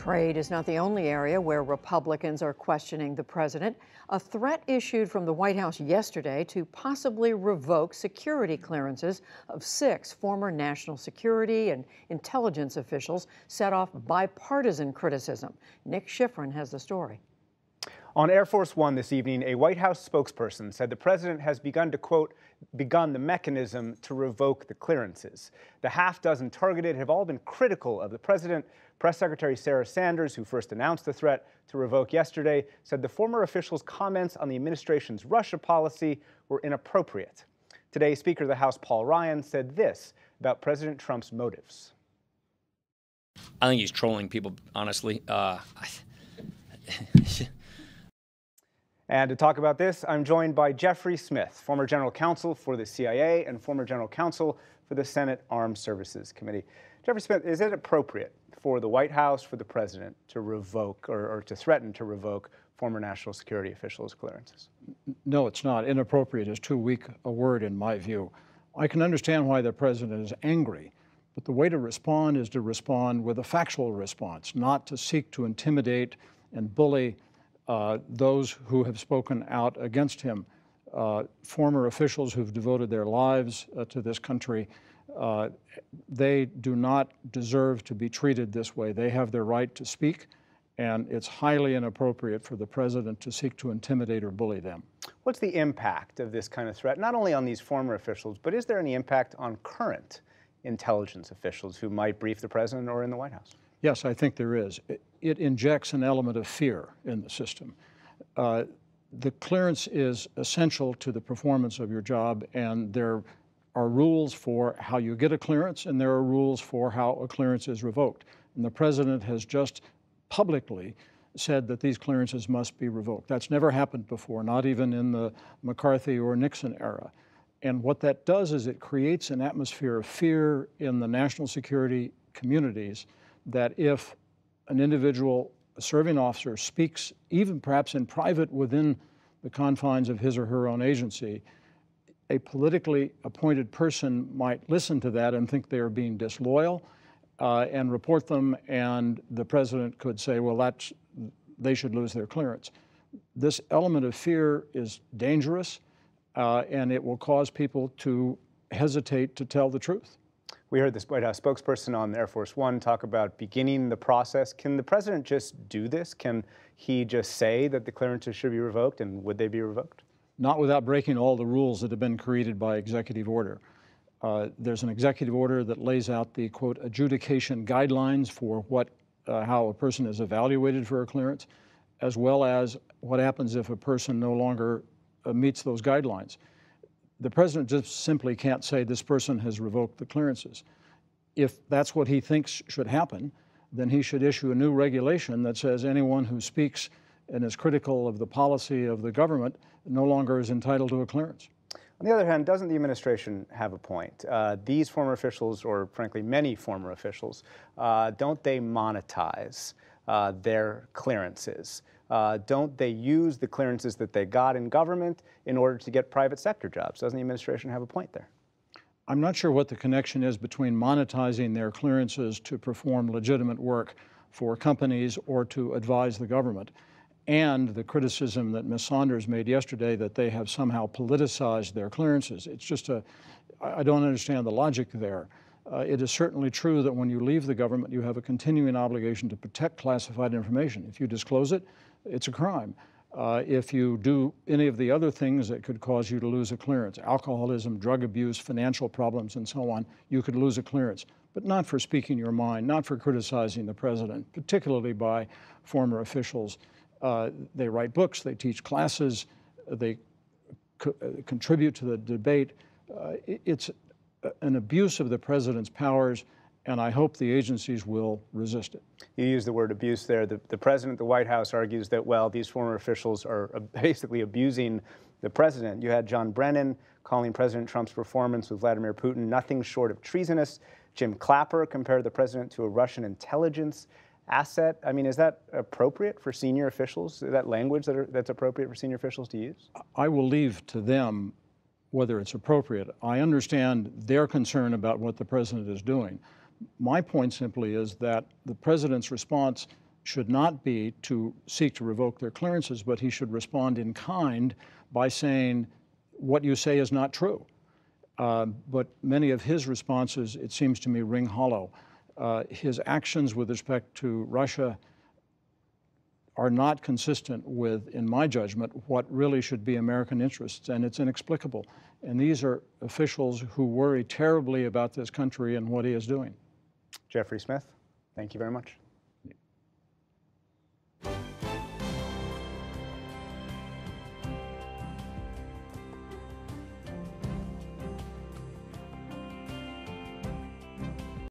Trade is not the only area where Republicans are questioning the president. A threat issued from the White House yesterday to possibly revoke security clearances of 6 former national security and intelligence officials set off bipartisan criticism. Nick Schifrin has the story. On Air Force One this evening, a White House spokesperson said the president has begun to, quote, begun the mechanism to revoke the clearances. The half dozen targeted have all been critical of the president. Press Secretary Sarah Sanders, who first announced the threat to revoke yesterday, said the former official's comments on the administration's Russia policy were inappropriate. Today, Speaker of the House Paul Ryan said this about President Trump's motives. I think he's trolling people, honestly. And to talk about this, I'm joined by Jeffrey Smith, former general counsel for the CIA and former general counsel for the Senate Armed Services Committee. Jeffrey Smith, is it appropriate for the White House, for the president, to revoke or to threaten to revoke former national security officials' clearances? No, it's not. Inappropriate is too weak a word in my view. I can understand why the president is angry, but the way to respond is to respond with a factual response, not to seek to intimidate and bully those who have spoken out against him. Former officials who've devoted their lives to this country, they do not deserve to be treated this way. They have their right to speak, and it's highly inappropriate for the president to seek to intimidate or bully them. What's the impact of this kind of threat, not only on these former officials, but is there any impact on current intelligence officials who might brief the president or in the White House? Yes, I think there is. It injects an element of fear in the system. The clearance is essential to the performance of your job, and there are rules for how you get a clearance, and there are rules for how a clearance is revoked. And the president has just publicly said that these clearances must be revoked. That's never happened before, not even in the McCarthy or Nixon era. And what that does is it creates an atmosphere of fear in the national security communities that if an individual, a serving officer, speaks, even perhaps in private within the confines of his or her own agency, a politically appointed person might listen to that and think they are being disloyal and report them, and the president could say, well, they should lose their clearance. This element of fear is dangerous, and it will cause people to hesitate to tell the truth. We heard this White House spokesperson on Air Force One talk about beginning the process. Can the president just do this? Can he just say that the clearances should be revoked, and would they be revoked? Not without breaking all the rules that have been created by executive order. There's an executive order that lays out the, quote, adjudication guidelines for how a person is evaluated for a clearance, as well as what happens if a person no longer meets those guidelines. The president just simply can't say this person has revoked the clearances. If that's what he thinks should happen, then he should issue a new regulation that says anyone who speaks and is critical of the policy of the government no longer is entitled to a clearance. On the other hand, doesn't the administration have a point? These former officials, or frankly many former officials, don't they monetize their clearances? Don't they use the clearances that they got in government in order to get private sector jobs? Doesn't the administration have a point there? I'm not sure what the connection is between monetizing their clearances to perform legitimate work for companies or to advise the government, and the criticism that Ms. Saunders made yesterday that they have somehow politicized their clearances. It's just I don't understand the logic there. It is certainly true that when you leave the government, you have a continuing obligation to protect classified information. If you disclose it, it's a crime. If you do any of the other things that could cause you to lose a clearance, alcoholism, drug abuse, financial problems, and so on, you could lose a clearance. But not for speaking your mind, not for criticizing the president, particularly by former officials. They write books, they teach classes, they contribute to the debate. It's an abuse of the president's powers, and I hope the agencies will resist it. You use the word abuse there. The president, the White House argues that, well, these former officials are basically abusing the president. You had John Brennan calling President Trump's performance with Vladimir Putin nothing short of treasonous. Jim Clapper compared the president to a Russian intelligence asset. I mean, is that appropriate for senior officials? Is that language that's appropriate for senior officials to use? I will leave to them whether it's appropriate. I understand their concern about what the president is doing. My point simply is that the president's response should not be to seek to revoke their clearances, but he should respond in kind by saying, what you say is not true. But many of his responses, it seems to me, ring hollow. His actions with respect to Russia are not consistent with, in my judgment, what really should be American interests, and it's inexplicable. And these are officials who worry terribly about this country and what he is doing. Jeffrey Smith, thank you very much.